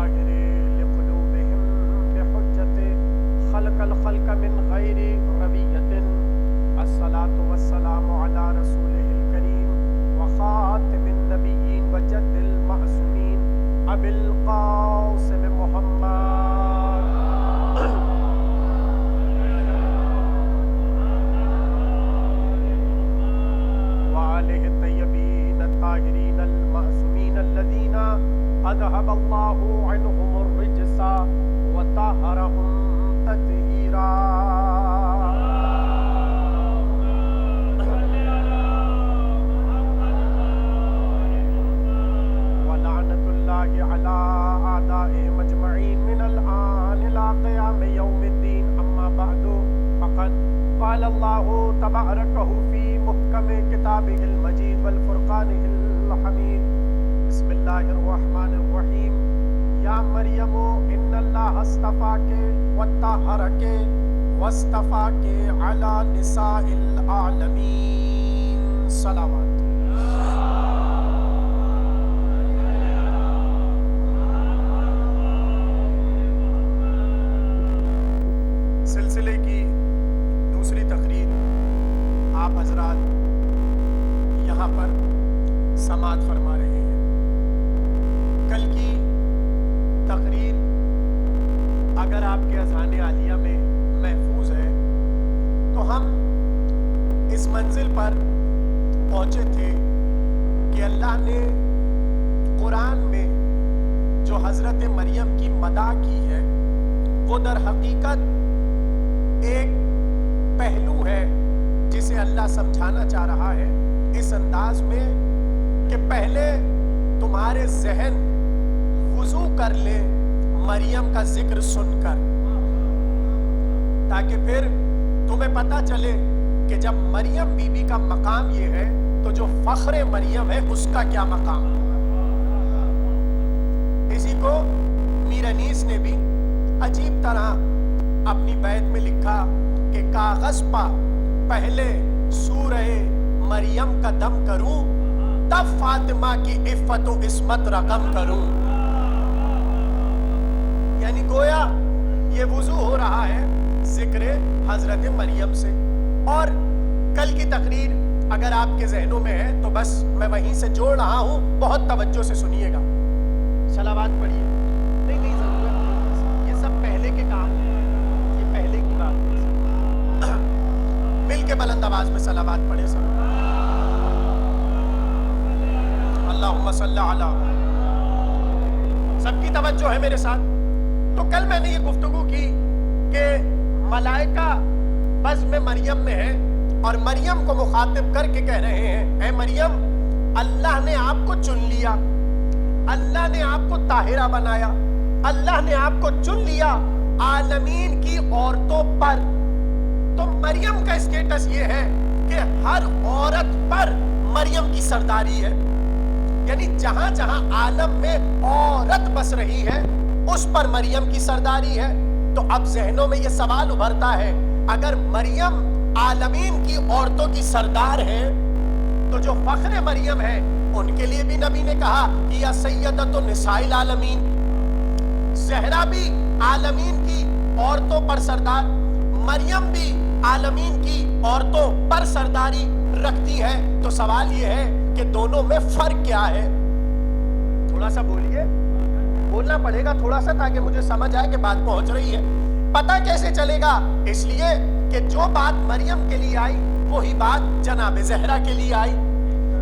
الطاهر لقلوبهم بحجة خلق الخلق من غير ربية. الصلاة والسلام على رسوله الكريم وخاتم النبيين وجد المعصومين أبي القاسم محمد وآله الطيبين الطاهرين المعصومين الذين أذهب الله عنهم الرجس وطهرهم تطهيرا. ولعنة الله على أعدائهم أجمعين من الآن إلى قيام يوم الدين. أما بعد فقد قال الله تبارك في محكم كتابه المجيد والفرقانه الحميد. بسم الله الرحمن الرحيم. یا مریم ان اللہ اصطفاک وطہرک واصطفاک علی نساء العالمین. صلوات. سلسلے کی دوسری تقریر آپ حضرات یہاں پر سماعت فرما رہے ہیں. کل کی تقریر اگر آپ کے اذہان عالیہ میں محفوظ ہے تو ہم اس منزل پر پہنچے تھے کہ اللہ نے قرآن میں جو حضرت مریم کی مدح کی ہے وہ در حقیقت ایک پہلو ہے جسے اللہ سمجھانا چاہ رہا ہے اس انداز میں کہ پہلے تمہارے ذہن وضو کر لے مریم کا ذکر سن کر، تاکہ پھر تمہیں پتہ چلے کہ جب مریم بی بی کا مقام یہ ہے تو جو فخر مریم ہے اس کا کیا مقام. اسی کو میر انیس نے بھی عجیب طرح اپنی بیت میں لکھا کہ کاغذ پا پہلے سورہ مریم کا دم کروں تب فاطمہ کی عفت و عصمت رقم کروں. یعنی گویا یہ وضو ہو رہا ہے ذکر حضرت مریم سے. اور کل کی تقریر اگر آپ کے ذہنوں میں ہے تو بس میں وہیں سے جوڑ رہا ہوں، بہت توجہ سے سنیے گا. صلوات پڑھیے. نہیں ضرورت نہیں، یہ سب پہلے کے کام ہیں، یہ پہلے کی بات ہے. مل کے بلند آواز میں صلوات پڑھے سب. اللہم صلی علی. سب کی توجہ ہے میرے ساتھ. تو کل میں نے یہ گفتگو کی کہ ملائکہ بزم مریم میں ہے اور مریم کو مخاطب کر کے کہہ رہے ہیں اے مریم اللہ نے آپ کو چن لیا، اللہ نے آپ کو طاہرہ بنایا، اللہ نے آپ کو چن لیا عالمین کی عورتوں پر. تو مریم کا اسٹیٹس یہ ہے کہ ہر عورت پر مریم کی سرداری ہے. یعنی جہاں جہاں عالم میں عورت بس رہی ہے اس پر مریم کی سرداری ہے. تو اب ذہنوں میں یہ سوال ابھرتا ہے اگر مریم عالمین کی عورتوں کی سردار ہے تو جو فخر مریم ہے ان کے لیے بھی نبی نے کہا یا سیدۃ النساء العالمین. زہرا بھی عالمین کی عورتوں پر سردار، مریم بھی عالمین کی عورتوں پر سرداری رکھتی ہے. تو سوال یہ ہے کہ دونوں میں فرق کیا ہے؟ تھوڑا سا بولیے، بولنا پڑے گا تھوڑا سا تاکہ مجھے سمجھ آئے کہ بات پہنچ رہی ہے. پتہ کیسے چلے گا؟ اس لیے کہ جو بات مریم کے لیے آئی وہی بات جناب زہرا کے لیے آئی.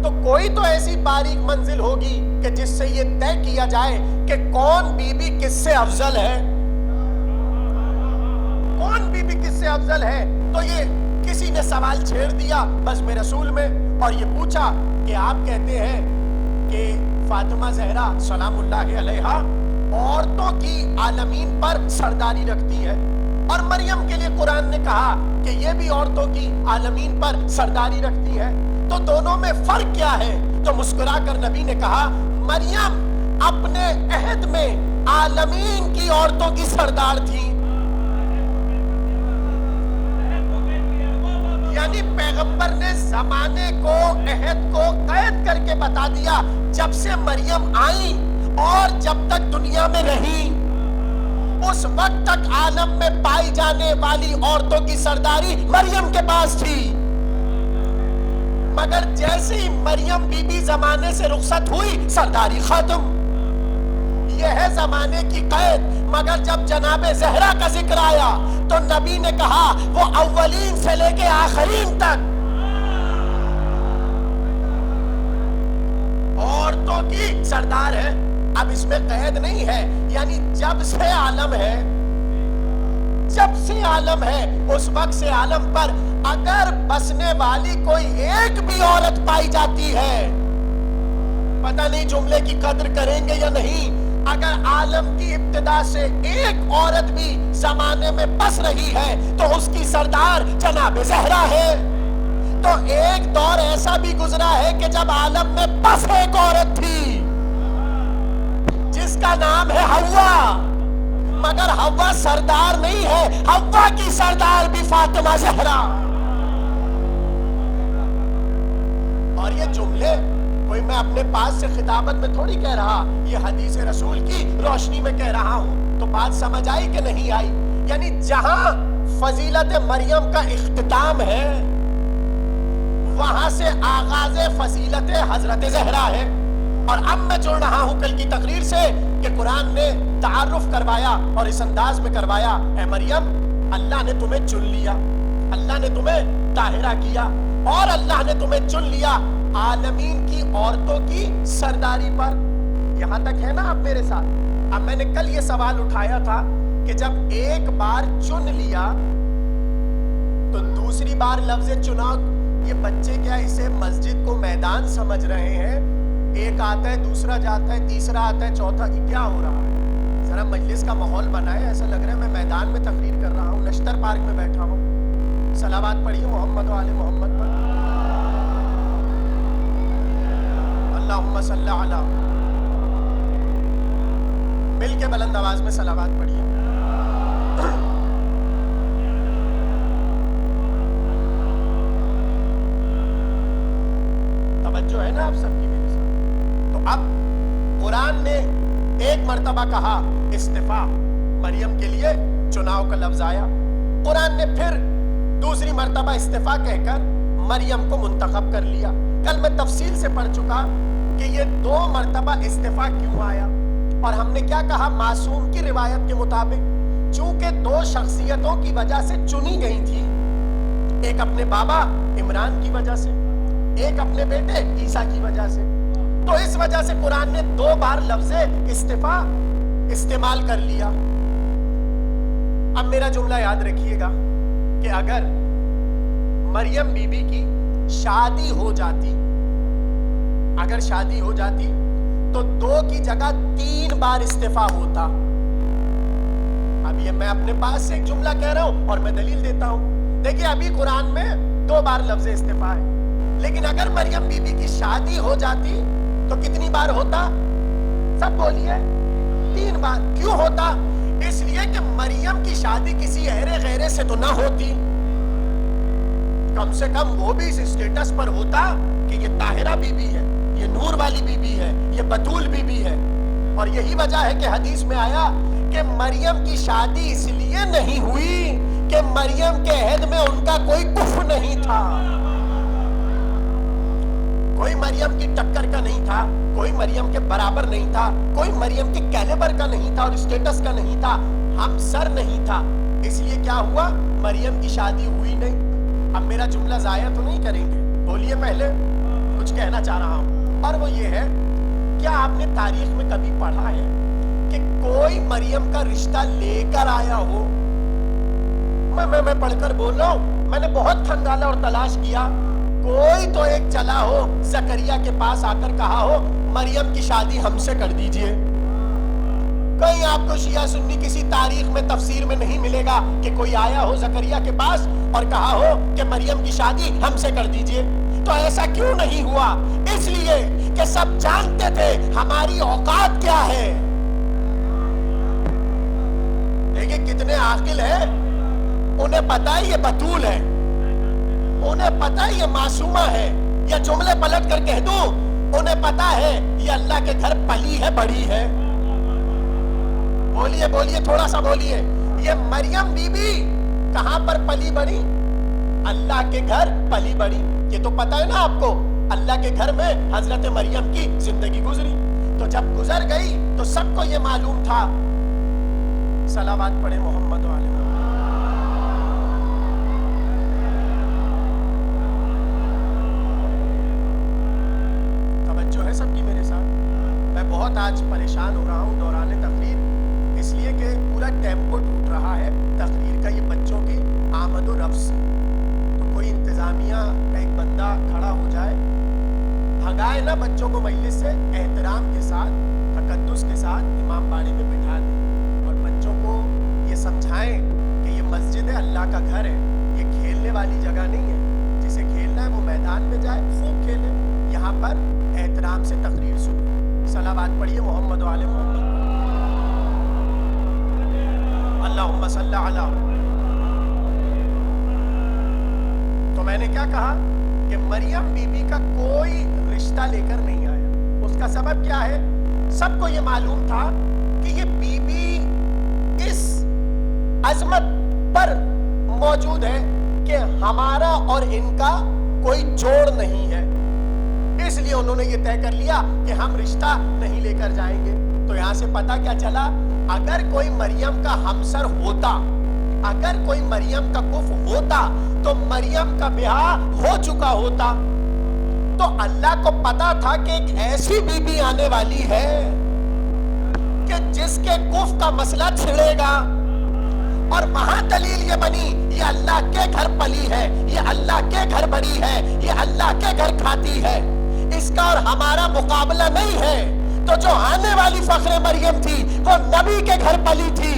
تو کوئی تو ایسی باریک منزل ہوگی کہ جس سے یہ طے کیا جائے کہ کون بی بی کس سے افضل ہے، کون بی بی کس سے افضل ہے. تو یہ کسی نے سوال چھیڑ دیا بزم رسول میں اور یہ پوچھا کہ آپ کہتے ہیں کہ فاطمہ زہرا سلام اللہ علیہا عورتوں کی عالمین پر سرداری رکھتی ہے اور مریم کے لیے قرآن نے کہا کہ یہ بھی عورتوں کی عالمین پر سرداری رکھتی ہے. تو دونوں میں فرق کیا ہے؟ تو مسکرا کر نبی نے کہا مریم اپنے عہد میں عالمین کی عورتوں کی سردار تھی. یعنی پیغمبر نے زمانے کو عہد کو قید کر کے بتا دیا جب سے مریم آئیں اور جب تک دنیا میں رہی اس وقت تک عالم میں پائی جانے والی عورتوں کی سرداری مریم کے پاس تھی، مگر جیسے ہی مریم بی بی زمانے سے رخصت ہوئی سرداری ختم۔ یہ ہے زمانے کی قید۔ مگر جب جناب زہرا کا ذکر آیا تو نبی نے کہا وہ اولین سے لے کے آخرین تک عورتوں کی سردار ہے۔ اب اس میں قید نہیں ہے، یعنی جب سے عالم ہے، جب سے عالم ہے اس وقت سے عالم پر اگر بسنے والی کوئی ایک بھی عورت پائی جاتی ہے، پتہ نہیں جملے کی قدر کریں گے یا نہیں، اگر عالم کی ابتدا سے ایک عورت بھی زمانے میں بس رہی ہے تو اس کی سردار جناب زہرا ہے۔ تو ایک دور ایسا بھی گزرا ہے کہ جب عالم میں بس ایک عورت تھی جس کا نام ہے حوا، مگر حوا سردار نہیں ہے، حوا کی سردار بھی فاطمہ زہرا۔ اور یہ جملے کوئی میں اپنے پاس سے خطابت میں تھوڑی کہہ رہا، یہ حدیث رسول کی روشنی میں کہہ رہا ہوں۔ تو بات سمجھ آئی کہ نہیں آئی؟ یعنی جہاں فضیلت مریم کا اختتام ہے وہاں سے آغاز فضیلت حضرت زہرا ہے۔ اور اب میں جوڑ رہا ہوں کل کی تقریر سے کہ قرآن نے تعارف کروایا اور اس انداز میں کروایا، اے مریم اللہ نے تمہیں چن لیا، اللہ نے تمہیں طاہرہ کیا، اور اللہ نے تمہیں چن لیا عالمین کی عورتوں کی سرداری پر۔ یہاں تک ہے نا آپ میرے ساتھ؟ اب میں نے کل یہ سوال اٹھایا تھا کہ جب ایک بار چن لیا تو دوسری بار لفظ چناؤ، یہ بچے کیا اسے مسجد کو میدان سمجھ رہے ہیں؟ ایک آتا ہے، دوسرا جاتا ہے، تیسرا آتا ہے، چوتھا، کیا ہو رہا ہے؟ ذرا مجلس کا ماحول بنائے، ایسا لگ رہا ہے میں میدان میں تقریر کر رہا ہوں، نشتر پارک میں بیٹھا ہوں۔ صلوات پڑھیے محمد و آل محمد پر، اللہم صلی علی، مل کے بلند آواز میں صلوات پڑھیے۔ توجہ ہے نا آپ سب کی میرے ساتھ؟ تو اب قرآن نے ایک مرتبہ کہا استفاء، مریم کے لیے چناؤ کا لفظ آیا۔ قرآن نے پھر دوسری مرتبہ استفاء کہہ کر مریم کو منتخب کر لیا۔ کل میں تفصیل سے پڑھ چکا کہ یہ دو مرتبہ استفاء کیوں آیا، اور ہم نے کیا کہا؟ معصوم کی روایت کے مطابق چونکہ دو شخصیتوں کی وجہ سے چنی گئی تھی، ایک اپنے بابا عمران کی وجہ سے، ایک اپنے بیٹے عیسیٰ کی وجہ سے، تو اس وجہ سے قرآن نے دو بار لفظ استفاء استعمال کر لیا۔ اب میرا جملہ یاد رکھیے گا کہ اگر مریم بی بی کی شادی ہو جاتی، اگر شادی ہو جاتی تو دو کی جگہ 3 بار استفاء ہوتا۔ اب یہ میں اپنے پاس سے ایک جملہ کہہ رہا ہوں اور میں دلیل دیتا ہوں۔ دیکھیں ابھی قرآن میں 2 بار لفظ استفاء ہے، لیکن اگر مریم بی بی کی شادی ہو جاتی تو کتنی بار ہوتا؟ سب بولیے، 3 بار۔ کیوں ہوتا؟ اس لیے کہ مریم کی شادی کسی اہرے غیرے سے تو نہ ہوتی، کم سے کم وہ بھی اس اسٹیٹس پر ہوتا کہ یہ طاہرہ بی بی ہے، یہ نور والی بی بی ہے، یہ بطول بی بی ہے۔ اور یہی وجہ ہے کہ حدیث میں آیا کہ مریم کی شادی اس لیے نہیں ہوئی کہ مریم کے عہد میں ان کا کوئی کفر نہیں تھا، کوئی مریم کی ٹکر کا نہیں تھا، کوئی مریم کے برابر نہیں تھا، کوئی مریم کے کیلیبر کا نہیں تھا اور اسٹیٹس کا نہیں تھا، ہم سر نہیں تھا، اس لیے کیا ہوا؟ مریم کی شادی ہوئی نہیں۔ اب میرا جملہ ضائع تو نہیں کریں گے؟ بولیے، پہلے کچھ کہنا چاہ رہا ہوں، اور وہ یہ ہے، کیا آپ نے تاریخ میں کبھی پڑھا ہے کہ کوئی مریم کا رشتہ لے کر آیا ہو؟ میں پڑھ کر بول رہا ہوں، میں نے بہت کھنگالا اور تلاش کیا، کوئی تو ایک چلا ہو زکریا کے پاس آ کر کہا ہو مریم کی شادی ہم سے کر دیجئے۔ کہیں آپ کو شیعہ سنی کسی تاریخ میں تفسیر میں نہیں ملے گا کہ کوئی آیا ہو زکریا کے پاس اور کہا ہو کہ مریم کی شادی ہم سے کر دیجئے۔ تو ایسا کیوں نہیں ہوا؟ اس لیے کہ سب جانتے تھے ہماری اوقات کیا ہے۔ لیکن کتنے عاقل ہیں، انہیں پتا ہے یہ بطول ہے، انہیں پتا ہے یہ معصومہ ہے۔ یا جملے پلٹ کر کہہ دوں انہیں پتا ہے یہ اللہ کے گھر پلی ہے بڑی ہے. بولیے بولیے تھوڑا سا بولیے. یہ مریم بی بی کہاں پر پلی بڑی؟ اللہ کے گھر پلی بڑی. یہ تو پتا ہے نا آپ کو اللہ کے گھر میں حضرت مریم کی زندگی گزری. تو جب گزر گئی تو سب کو یہ معلوم تھا. صلوات پڑھے محمد و آل محمد. توجہ ہے سب کی میرے ساتھ. میں بہت آج پریشان ہو رہا ہوں دوران تقریر، اس لیے کہ پورا ٹیمپو ٹوٹ رہا ہے تقریر کا یہ بچوں کی آمد و رفت سے. تو کوئی انتظامیہ کا ایک بندہ کھڑا ہو جائے، بھگائے نا بچوں کو مجلس سے، احترام کے ساتھ تقدس کے ساتھ امام باڑی میں بٹھا دیں اور بچوں کو یہ سمجھائیں کہ یہ مسجد ہے، اللہ کا گھر ہے، یہ کھیلنے والی جگہ نہیں ہے. جسے کھیلنا ہے وہ میدان میں جائے، خوب کھیلے، یہاں پر احترام سے تقریر سنیں. صلوات پڑھیے محمد و آل محمد. اللہم صلی علی. تو میں نے کیا کہا کہ مریم بی بی کا کوئی رشتہ لے کر نہیں آیا. اس کا سبب کیا ہے؟ سب کو یہ معلوم تھا کہ یہ بی بی اس عظمت پر موجود ہے کہ ہمارا اور ان کا کوئی جوڑ نہیں ہے. اس لیے انہوں نے یہ طے کر لیا کہ ہم رشتہ نہیں لے کر جائیں گے. تو یہاں سے پتہ کیا چلا؟ اگر کوئی مریم کا ہمسر ہوتا، اگر کوئی مریم کا کف ہوتا تو مریم کا بیاہ ہو چکا ہوتا. تو اللہ کو پتا تھا کہ ایک ایسی بی بی آنے والی ہے کہ جس کے کف کا مسئلہ چھڑے گا. اور وہاں دلیل یہ بنی یہ اللہ کے گھر پلی ہے، یہ اللہ کے گھر بڑی ہے، یہ اللہ کے گھر کھاتی ہے. اس کا اور ہمارا مقابلہ نہیں ہے. تو جو آنے والی فخر مریم تھی وہ نبی کے گھر پلی تھی،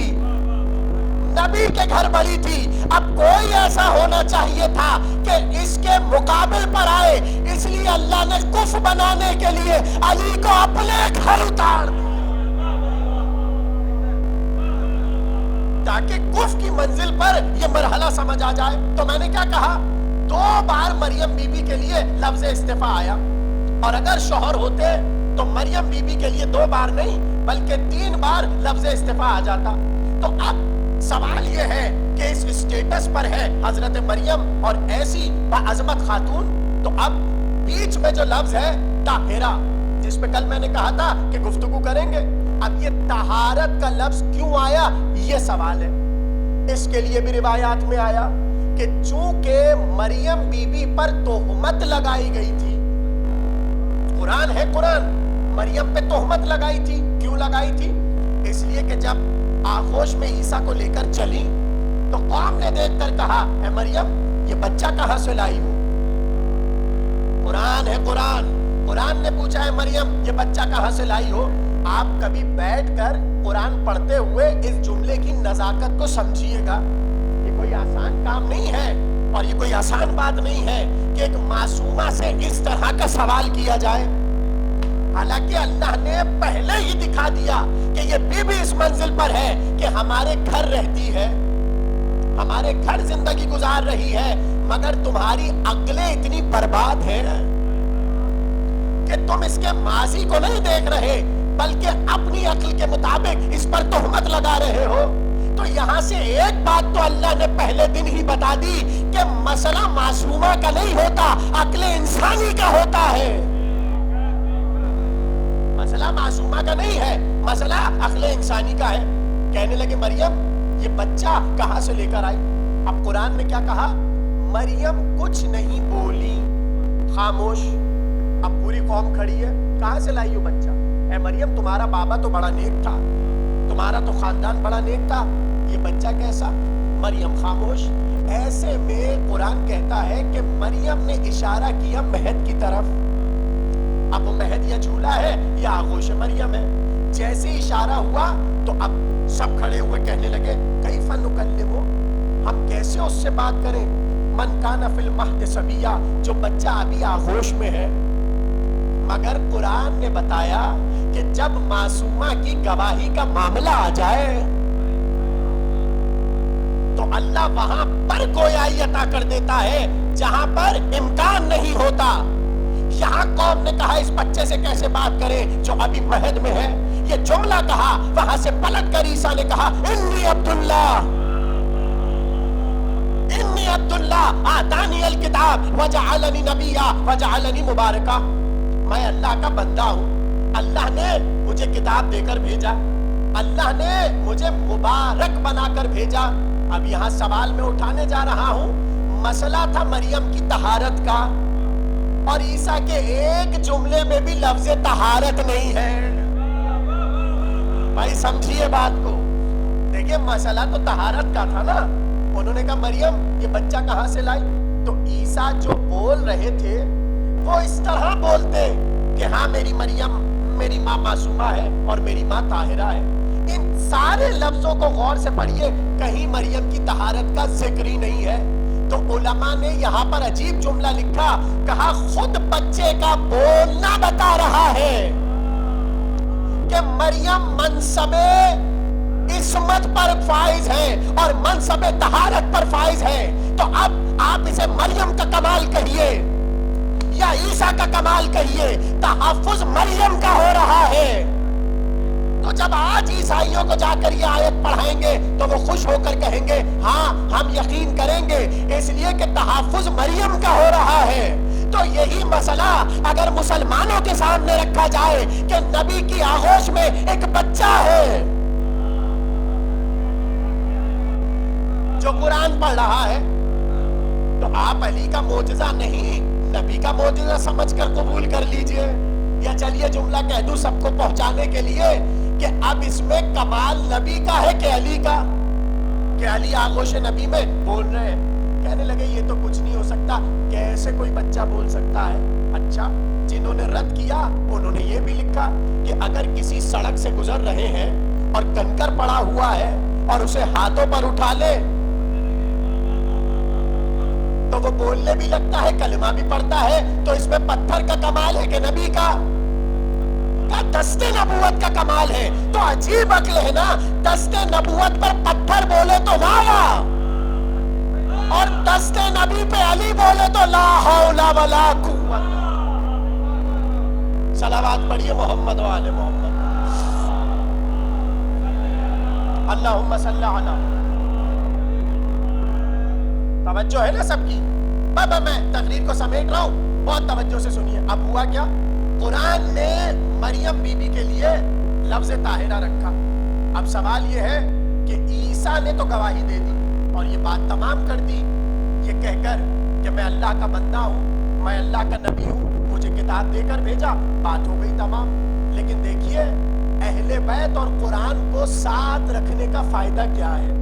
نبی کے گھر بڑی تھی. اب کوئی ایسا ہونا چاہیے تھا کہ اس کے مقابل پر آئے، اس لیے اللہ نے کف بنانے کے لیے علی کو اپنے گھر اتار تاکہ کف کی منزل پر یہ مرحلہ سمجھ آ جائے. تو میں نے کیا کہا؟ 2 بار مریم بی بی کے لیے لفظ استفا آیا. اور اگر شوہر ہوتے تو مریم بی بی کے لیے 2 بار نہیں بلکہ 3 بار لفظ استفا آ جاتا. تو اب سوال یہ ہے کہ اس اسٹیٹس پر ہے حضرت مریم اور ایسی باعظمت خاتون، تو اب بیچ میں جو لفظ ہے طاہرہ، جس پہ کل میں نے کہا تھا کہ گفتگو کریں گے، اب یہ طہارت کا لفظ کیوں آیا یہ سوال ہے. اس کے لیے بھی روایات میں آیا کہ چونکہ مریم بی بی پر تہمت لگائی گئی تھی. قرآن ہے، قرآن مریم پہ تہمت لگائی تھی. کیوں لگائی تھی؟ اس لیے کہ جب آغوش میں عیسیٰ کو لے کر چلی تو قوم نے دیکھ کر کہا اے مریم یہ بچہ کہاں سے لائی ہو؟ قرآن ہے، قرآن قرآن نے پوچھا ہے مریم یہ بچہ کہاں سے لائی ہو. آپ کبھی بیٹھ کر قرآن پڑھتے ہوئے اس جملے کی نزاکت کو سمجھیے گا. یہ کوئی آسان کام نہیں ہے اور یہ کوئی آسان بات نہیں ہے کہ ایک معصومہ سے اس طرح کا سوال کیا جائے. حالانکہ اللہ نے پہلے ہی دکھا دیا کہ یہ بی بی اس منزل پر ہے کہ ہمارے گھر رہتی ہے، ہمارے گھر زندگی گزار رہی ہے، مگر تمہاری عقلیں اتنی برباد ہیں کہ تم اس کے ماضی کو نہیں دیکھ رہے بلکہ اپنی عقل کے مطابق اس پر تہمت لگا رہے ہو. تو یہاں سے ایک بات تو اللہ نے پہلے دن ہی بتا دی کہ مسئلہ معصومہ کا نہیں ہوتا، عقل انسانی کا ہوتا ہے. مسئلہ معصومہ کا نہیں ہے، مسئلہ عقل انسانی کا ہے. کہنے لگے مریم یہ بچہ کہاں سے لے کر آئی؟ اب قرآن نے کیا کہا؟ مریم کچھ نہیں بولی، خاموش. اب پوری قوم کھڑی ہے، کہاں سے لائی ہو بچہ؟ اے مریم تمہارا بابا تو بڑا نیک تھا، تمہارا تو خاندان بڑا نیک تھا، یہ بچہ کیسا؟ مریم خاموش. ایسے میں قرآن کہتا ہے کہ مریم نے اشارہ کیا مہد کی طرف. اب وہ مہد یا جھولا ہے یا آغوش مریم ہے. جیسے اشارہ ہوا تو اب سب کھڑے ہوئے کہنے لگے کیف نکلم، ہم کیسے اس سے بات کریں، من کان فی المہد صبیا، جو بچہ ابھی آغوش میں ہے. مگر قرآن نے بتایا کہ جب معصومہ کی گواہی کا معاملہ آ جائے تو اللہ وہاں پر گویائی عطا کر دیتا ہے جہاں پر امکان نہیں ہوتا. یہاں قوم نے کہا اس بچے سے کیسے بات کریں جو ابھی مہد میں ہے. یہ جملہ کہا, وہاں سے پلٹ کر عیسیٰ نے کہا انی عبداللہ, انی عبداللہ آتانی الکتاب وجعلنی نبیا وجعلنی مبارکا. میں اللہ کا بندہ ہوں, اللہ نے مجھے کتاب دے کر بھیجا, اللہ نے مجھے مبارک بنا کر بھیجا. اب یہاں سوال میں اٹھانے جا رہا ہوں, مسئلہ تھا مریم کی طہارت کا, اور عیسیٰ کے ایک جملے میں بھی لفظ طہارت نہیں ہے. بھائی سمجھیے بات کو, دیکھیں مسئلہ تو طہارت کا تھا نا. انہوں نے کہا مریم یہ بچہ کہاں سے لائی؟ تو عیسیٰ جو بول رہے تھے وہ اس طرح بولتے کہ ہاں میری مریم, میری ماں معصومہ ہے اور میری ماں طاہرہ ہے. ان سارے لفظوں کو غور سے پڑھیے, کہیں مریم کی طہارت کا ذکر ہی نہیں ہے. تو علماء نے یہاں پر عجیب جملہ لکھا, کہا خود بچے کا بولنا بتا رہا ہے کہ مریم منصب عصمت پر فائز ہے اور منصب طہارت پر فائز ہے. تو اب آپ اسے مریم کا کمال کہیے یا عیسیٰ کا کمال کہیے, تحفظ مریم کا ہو رہا ہے. تو جب آج عیسائیوں کو جا کر یہ آیت پڑھائیں گے تو وہ خوش ہو کر کہیں گے ہاں ہم یقین کریں گے, اس لیے کہ تحفظ مریم کا ہو رہا ہے. تو یہی مسئلہ اگر مسلمانوں کے سامنے رکھا جائے کہ نبی کی آغوش میں ایک بچہ ہے جو قرآن پڑھ رہا ہے, تو آپ علی کا معجزہ نہیں نبی کا معجزہ سمجھ کر قبول کر لیجئے, یا چلیے جملہ کہہ دوں سب کو پہنچانے کے لیے کہ اب اس میں کمال نبی کا ہے کہ علی کا, کہ علی آغوش نبی میں بول رہے ہیں. کہنے لگے یہ تو کچھ نہیں ہو سکتا, کیسے کوئی بچہ بول سکتا ہے؟ اچھا, جنہوں نے رد کیا انہوں نے یہ بھی لکھا کہ اگر کسی سڑک سے گزر رہے ہیں اور کنکر پڑا ہوا ہے اور اسے ہاتھوں پر اٹھا لے تو وہ بولنے بھی لگتا ہے, کلمہ بھی پڑھتا ہے. تو اس میں پتھر کا کمال ہے کہ نبی کا دست نبوت کا کمال ہے. تو عجیب عقل ہے نا, دست نبوت پر پتھر بولے تو واہ, اور دست نبی پہ علی بولے تو لا حول ولا قوت. صلوات پڑھیے محمد و آل محمد. اللہم صلی علی. توجہ ہے نا سب کی؟ بابا میں تقریر کو سمیٹ رہا ہوں, بہت توجہ سے سنیے. اب ہوا کیا, قرآن نے مریم بی بی کے لیے لفظ طاہرہ رکھا. اب سوال یہ ہے کہ عیسیٰ نے تو گواہی دے دی اور یہ بات تمام کر دی, یہ کہہ کر کہ میں اللہ کا بندہ ہوں, میں اللہ کا نبی ہوں, مجھے کتاب دے کر بھیجا, بات ہو گئی تمام. لیکن دیکھیے اہل بیت اور قرآن کو ساتھ رکھنے کا فائدہ کیا ہے.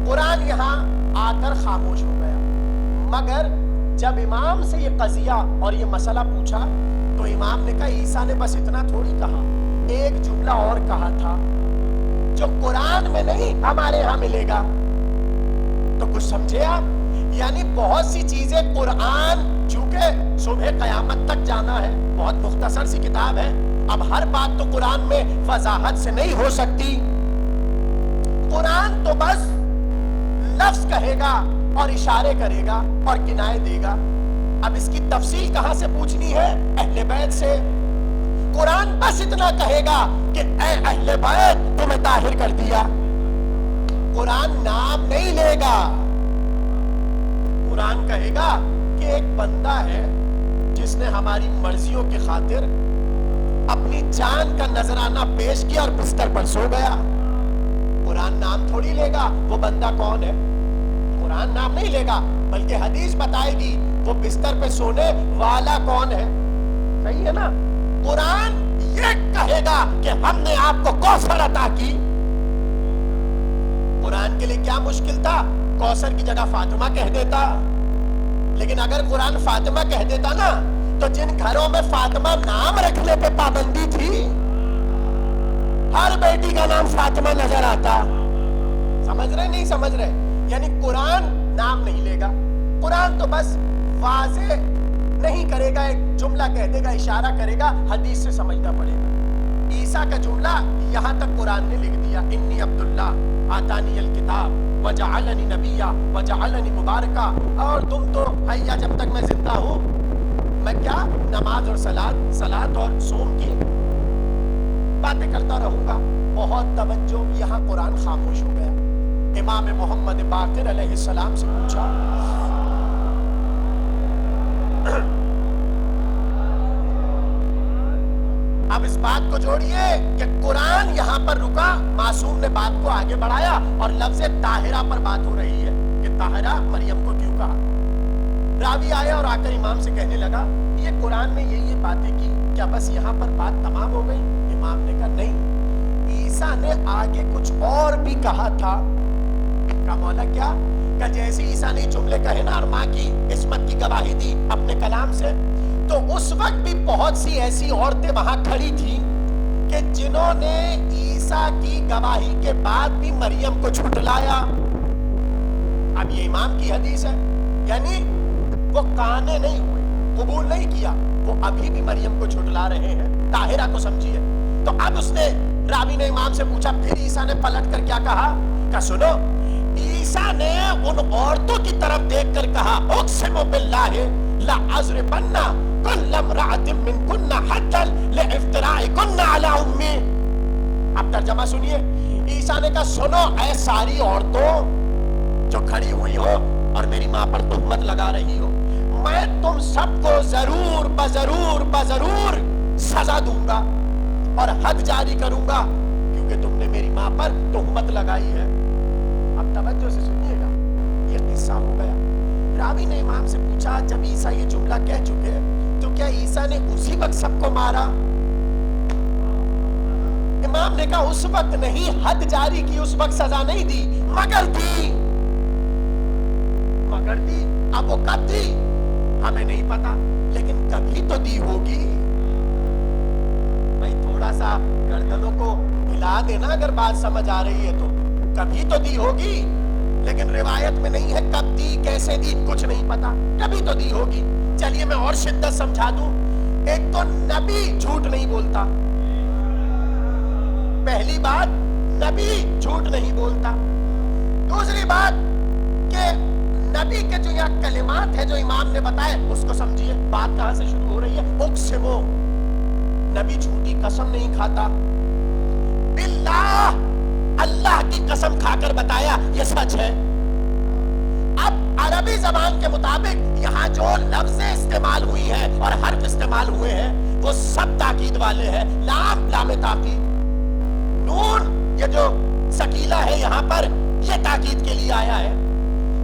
قرآن یہاں آ کر خاموش ہو گیا, مگر جب امام سے یہ قضیہ اور یہ مسئلہ پوچھا تو امام نے کہا عیسیٰ نے بس اتنا تھوڑی کہا, ایک جملہ اور کہا تھا جو قرآن میں نہیں ہمارے ہاں ملے گا. تو کچھ سمجھے آپ؟ یعنی بہت سی چیزیں قرآن, چونکہ صبح قیامت تک جانا ہے, بہت مختصر سی کتاب ہے, اب ہر بات تو قرآن میں وضاحت سے نہیں ہو سکتی. قرآن تو بس لفظ کہے گا اور اشارے کرے گا اور کنائے دے گا. اب اس کی تفصیل کہاں سے پوچھنی ہے؟ اہل بیت سے. قرآن بس اتنا کہے گا کہ اے اہل بیت تمہیں طاہر کر دیا. قرآن نام نہیں لے گا, قرآن کہے گا کہ ایک بندہ ہے جس نے ہماری مرضیوں کی خاطر اپنی جان کا نذرانہ پیش کیا اور بستر پر سو گیا. قرآن نام تھوڑی لے گا وہ بندہ کون ہے, قرآن نام نہیں لے گا, بلکہ حدیث بتائے گی وہ بستر پہ سونے والا کون ہے. صحیح ہے نا؟ قرآن یہ کہے گا کہ ہم نے آپ کو کوثر عطا کی. قرآن کے لیے کیا مشکل تھا, کوثر کی جگہ فاطمہ کہہ دیتا. لیکن اگر قرآن فاطمہ کہہ دیتا نا تو جن گھروں میں فاطمہ نام رکھنے پہ پابندی تھی ہر بیٹی کا نام فاطمہ نظر آتا. سمجھ رہے نہیں سمجھ رہے؟ یعنی قرآن نام نہیں لے گا, قرآن تو بس واضح نہیں کرے گا, ایک جملہ کہہ دے گا, اشارہ کرے گا, حدیث سے سمجھنا پڑے گا. عیسیٰ کا جملہ یہاں تک قرآن نے لکھ دیا, انی عبداللہ آتانی الکتاب وجعلنی نبیا وجعلنی مبارکا. اور تم تو حیا جب تک میں زندہ ہوں میں کیا نماز اور صلات اور صوم کی باتیں کرتا رہوں گا؟ بہت توجہ، یہاں قرآن خاموش ہو گیا۔ امام محمد باقر علیہ السلام سے پوچھا، اب اس بات کو جوڑیے کہ قرآن یہاں پر رکا، معصوم نے بات کو آگے بڑھایا اور لفظ طاہرہ پر بات ہو رہی ہے کہ طاہرہ مریم کو کیوں کہا۔ راوی آیا اور آ کر امام سے کہنے لگا، یہ قرآن میں یہ باتیں کی، کیا بس یہاں پر بات تمام ہو گئی؟ امام نے کہا نہیں، عیسیٰ نے آگے کچھ اور بھی کہا تھا۔ کہا مولا کیا؟ کہ جیسے عیسیٰ نے جملے کہے نا اور ماں کی عصمت کی گواہی دی اپنے کلام سے، تو اس وقت بھی بہت سی ایسی عورتیں وہاں کھڑی تھیں کہ جنہوں نے عیسیٰ کی گواہی کے بعد بھی مریم کو جھٹلایا۔ اب یہ امام کی حدیث ہے، یعنی وہ کانے نہیں ہوئے، قبول نہیں کیا، وہ ابھی بھی مریم کو جھٹلا رہے ہیں۔ طاہرہ کو سمجھیے۔ تو اب اس نے، راوی نے امام سے پوچھا، پھر عیسیٰ نے پلٹ کر کیا کہا؟ کہ سنو، عیسیٰ نے ان عورتوں کی طرف دیکھ کر کہا، اقسم باللہ لأضربن کل امرأۃ منکن حدا لافترائکن علی امی۔ اب ترجمہ سنیے، عیسیٰ نے کہا سنو اے ساری عورتوں جو کھڑی ہوئی ہو اور میری ماں پر تہمت لگا رہی ہو، میں تم سب کو ضرور بضرور سزا دوں گا اور حد جاری کروں گا، کیونکہ تم نے میری ماں پر تہمت لگائی ہے۔ اب توجہ سے سنیے گا، یہ قصہ ہو گیا۔ راوی نے امام سے پوچھا، جب عیسیٰ یہ جملہ کہہ چکے تو کیا عیسیٰ نے اسی وقت سب کو مارا؟ امام نے کہا اس وقت نہیں، حد جاری کی، اس وقت سزا نہیں دی، مگر دی۔ اب وہ کب دی ہمیں نہیں پتا، لیکن کبھی تو دی ہوگی۔ بھائی تھوڑا سا گردنوں کو ہلا دینا اگر بات سمجھ آ رہی ہے تو، کبھی تو دی ہوگی، لیکن روایت میں نہیں ہے کب دی، کیسے دی، کچھ نہیں پتا، کبھی تو دی ہوگی۔ چلیے میں اور شدت سمجھا دوں۔ ایک تو نبی جھوٹ نہیں بولتا، پہلی بات نبی جھوٹ نہیں بولتا۔ دوسری بات کہ نبی کے جو یہاں کلمات ہیں جو امام نے بتائے اس کو سمجھیے، بات کہاں سے شروع ہو رہی ہے؟ اقسمو، نبی جھوٹی قسم نہیں کھاتا، باللہ، اللہ کی قسم کھا کر بتایا یہ سچ ہے۔ اب عربی زبان کے مطابق یہاں جو لفظیں استعمال ہوئی ہیں اور حرف استعمال ہوئے ہیں وہ سب تاکید والے ہیں۔ لام تاکید، نون یہ جو ثقیلہ ہے یہاں پر یہ تاکید کے لیے آیا ہے،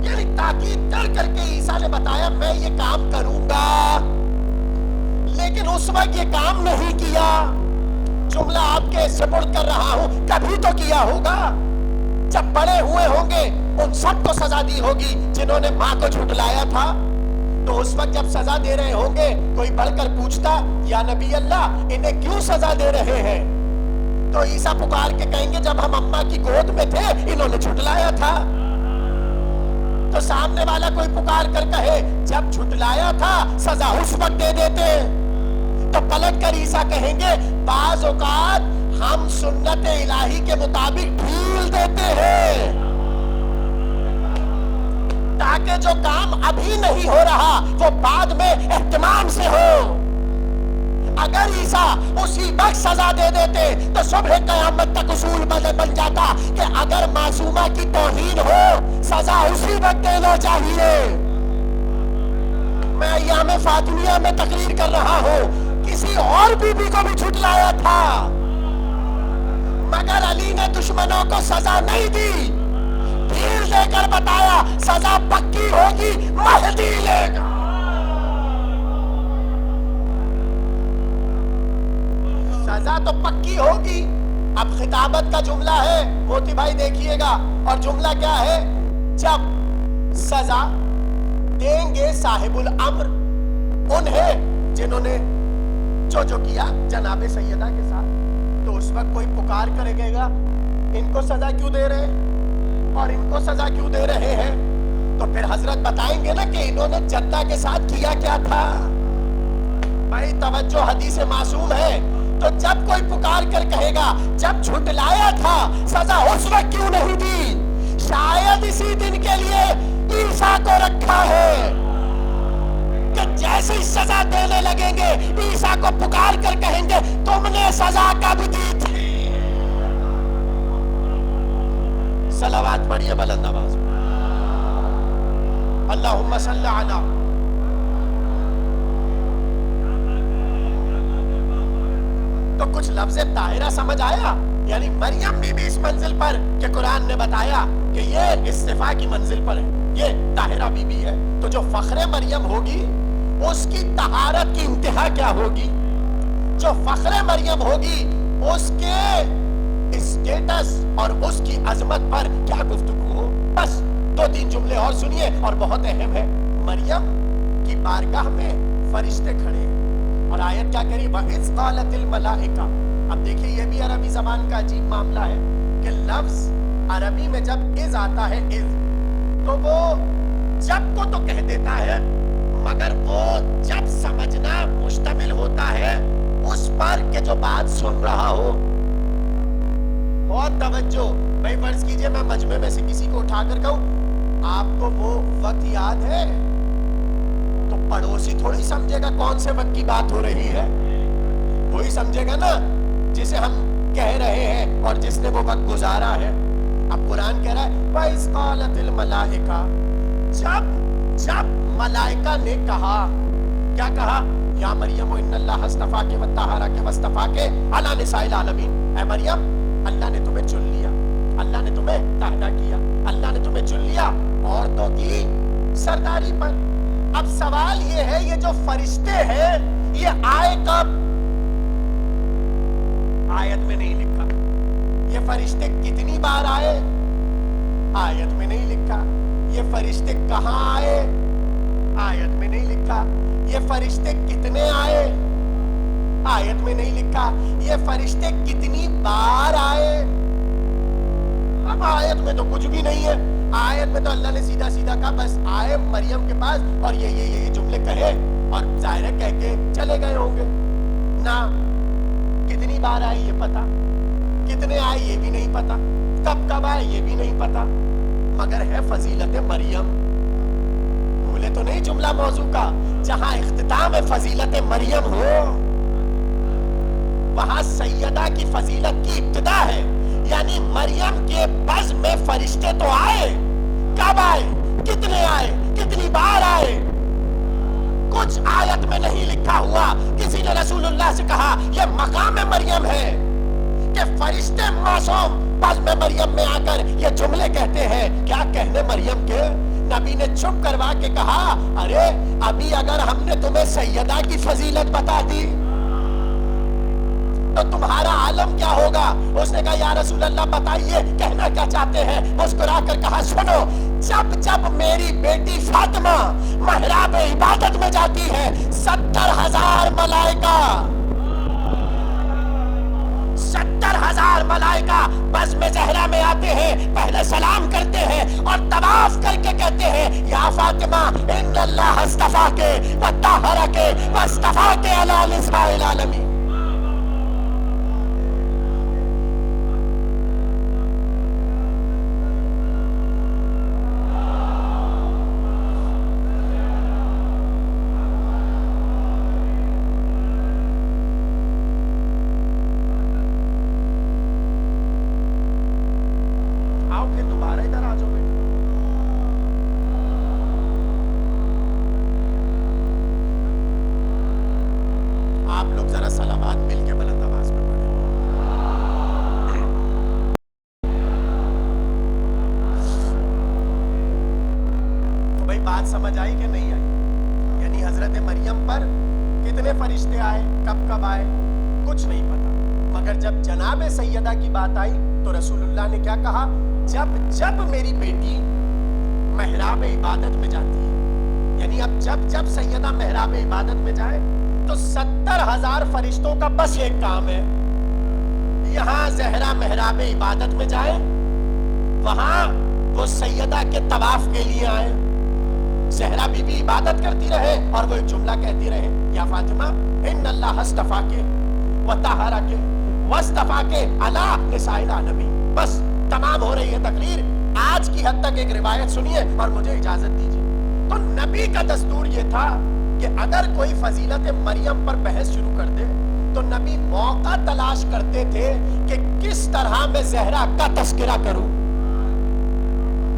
یعنی تاکید کر کر کے عیسیٰ نے بتایا میں یہ کام کروں گا، لیکن اس وقت یہ کام نہیں کیا۔ جملہ آپ کے سپرد کر رہا ہوں، کبھی تو کیا ہوگا۔ جب بڑے ہوئے ہوں گے ان سب کو سزا دی ہوگی جنہوں نے ماں کو جھٹلایا تھا، تو اس وقت جب سزا دے رہے ہوں گے کوئی بڑھ کر پوچھتا یا نبی اللہ انہیں کیوں سزا دے رہے ہیں، تو عیسیٰ پکار کے کہیں گے جب ہم اماں کی گود میں تھے انہوں نے جھٹلایا تھا۔ تو سامنے والا کوئی پکار کر کہے جب جھٹلایا تھا سزا اس وقت دے دیتے، تو پلٹ کر عیسیٰ کہیں گے بعض اوقات ہم سنت الہی کے مطابق ڈھیل دیتے ہیں تاکہ جو کام ابھی نہیں ہو رہا وہ بعد میں اہتمام سے ہو۔ اگر عیسیٰ اسی وقت سزا دے دیتے تو صبح قیامت تک اصول بن جاتا کہ اگر معصومہ کی توہین ہو سزا اسی وقت دینا چاہیے۔ میں ایام فاطمیہ میں تقریر کر رہا ہوں، کسی اور بی بی کو بھی جھٹلایا تھا مگر علی نے دشمنوں کو سزا نہیں دی، ڈھیل دے کر بتایا سزا پکی ہوگی، مہدی لے گا۔ سزا تو پکی ہوگی۔ اب خطابت کا جملہ ہے، موتی بھائی دیکھیے گا، اور جملہ کیا ہے؟ جب سزا دیں گے صاحب الامر، انہیں جنہوں نے جو کیا جناب سیدہ کے ساتھ، تو اس وقت کوئی پکار کرے گا ان کو سزا کیوں دے رہے ہیں اور ان کو سزا کیوں دے رہے ہیں، تو پھر حضرت بتائیں گے نا کہ انہوں نے جدہ کے ساتھ کیا کیا تھا۔ بھائی توجہ، حدیث معصوم ہے، تو جب کوئی پکار کر کہے گا جب جھٹلایا تھا سزا اس وقت کیوں نہیں دی، شاید اسی دن کے لیے عیسیٰ کو رکھا ہے کہ جیسی سزا دینے لگیں گے عیسیٰ کو پکار کر کہیں گے تم نے سزا کب دی تھی؟ صلوات پڑھیے بلند آواز میں، اللہم صلی علی۔ تو کچھ لفظ طاہرہ سمجھ آیا؟ یعنی مریم بھی اس منزل پر کہ قرآن نے بتایا کہ یہ استفاء کی منزل پر ہے، یہ طاہرہ بی ہے۔ تو جو فخر مریم ہوگی اس کی طہارت کی انتہا کیا ہوگی؟ جو فخر مریم ہوگی اس کے اسٹیٹس اور اس کی عظمت پر کیا گفتگو ہو؟ بس دو تین جملے اور سنیے اور بہت اہم ہے۔ مریم کی بارگاہ میں فرشتے کھڑے ہیں اور آیت کیا کری؟ وَإِذْ قَالَتِ الْمَلَائِكَةُ۔ اب دیکھیں یہ بھی عربی زبان کا عجیب معاملہ ہے کہ لفظ عربی میں جب اذ آتا ہے اذ تو وہ جب کو تو کہہ دیتا ہے مگر وہ جب سمجھنا مشتمل ہوتا ہے اس پر کہ جو بات سن رہا ہو۔ بہت توجہ بھائی، فرض کیجئے میں مجمع میں سے کسی کو اٹھا کر کہوں آپ کو وہ وقت یاد ہے، تو پڑوسی تھوڑی سمجھے گا کون سے وقت کی بات ہو رہی ہے، وہی سمجھے گا نا جسے ہم کہہ رہے ہیں اور جس نے وہ وقت گزارا ہے۔ اب قرآن کہہ رہا ہے وَإِذْ قَالَتِ الْمَلَائِكَةُ، جب ملائکہ نے کہا، کیا کہا؟ یا مریم ان اللہ اصطفاک وطہرک واصطفاک علی نساء العالمین، اے مریم اللہ نے تمہیں چن لیا، اللہ نے تمہیں طاہرہ کیا، اللہ نے تمہیں چن لیا عورتوں کی سرداری پر۔ اب سوال یہ ہے یہ جو فرشتے ہیں یہ آئے کب؟ آیت میں نہیں لکھا۔ یہ فرشتے کتنی بار آئے؟ آیت میں نہیں لکھا۔ یہ فرشتے کہاں آئے؟ آیت میں نہیں لکھا۔ یہ فرشتے کتنے آئے؟ آیت میں نہیں لکھا۔ یہ فرشتے کتنی بار آئے؟ اب آیت میں تو کچھ بھی نہیں ہے۔ آیت میں تو اللہ نے سیدھا سیدھا کہا بس آئے مریم کے پاس اور یہ جملے کہے اور ظاہر ہے کہہ کے چلے گئے ہوں گے نا۔ کتنی بار آئے یہ پتا، کتنے آئے یہ بھی نہیں پتا، کب آئے یہ بھی نہیں پتا، مگر ہے فضیلت مریم۔ بھولے تو نہیں جملہ موضوع کا، جہاں اختتام فضیلت مریم ہو وہاں سیدہ کی فضیلت کی ابتدا ہے۔ یعنی مریم کے بزم میں فرشتے تو آئے، کب آئے، کتنے آئے، کتنی بار آئے؟ کچھ آیت میں نہیں لکھا ہوا۔ کسی نے رسول اللہ سے کہا یہ مقام مریم ہے کہ فرشتے معصوم بزم مریم میں آ کر یہ جملے کہتے ہیں۔ کیا کہنے مریم کے؟ نبی نے چپ کروا کے کہا ارے ابھی اگر ہم نے تمہیں سیدہ کی فضیلت بتا دی تو تمہارا عالم کیا ہوگا؟ اس نے کہا یا رسول اللہ بتائیے کہنا کیا چاہتے ہیں؟ مسکرا کر کہا سنو، جب میری بیٹی فاطمہ محراب عبادت میں جاتی ہے 70,000 ملائکہ 70,000 ملائکہ بزم زہرا میں آتے ہیں، پہلے سلام کرتے ہیں اور طواف کر کے کہتے ہیں یا فاطمہ ان اللہ اصطفاک وطہرک واصطفاک علی نساء العالمین۔ سمجھ آئی کہ نہیں آئی؟ یعنی حضرت مریم پر کتنے فرشتے آئے، کب آئے، کچھ نہیں پتا، مگر جب جناب سیدہ کی بات آئی تو رسول اللہ نے کیا کہا؟ جب میری بیٹی محراب عبادت میں جاتی ہے، یعنی اب جب سیدہ محراب عبادت میں جائے تو 70,000 فرشتوں کا بس ایک کام ہے، یہاں زہرا محراب عبادت میں جائے، وہاں وہ سیدہ کے طواف کے لیے آئے، زہرا بی بی عبادت کرتی رہے اور وہ ایک جملہ کہتی رہے یا فاطمہ ان اللہ اصطفاک وطہرک واصطفاک علی نساء العالمین۔ بس تمام ہو رہی ہے تقریر، آج کی حد تک ایک روایت سنیے اور مجھے اجازت دیجیے۔ تو نبی کا دستور یہ تھا کہ اگر کوئی فضیلت مریم پر بحث شروع کر دے تو نبی موقع تلاش کرتے تھے کہ کس طرح میں زہرا کا تذکرہ کروں.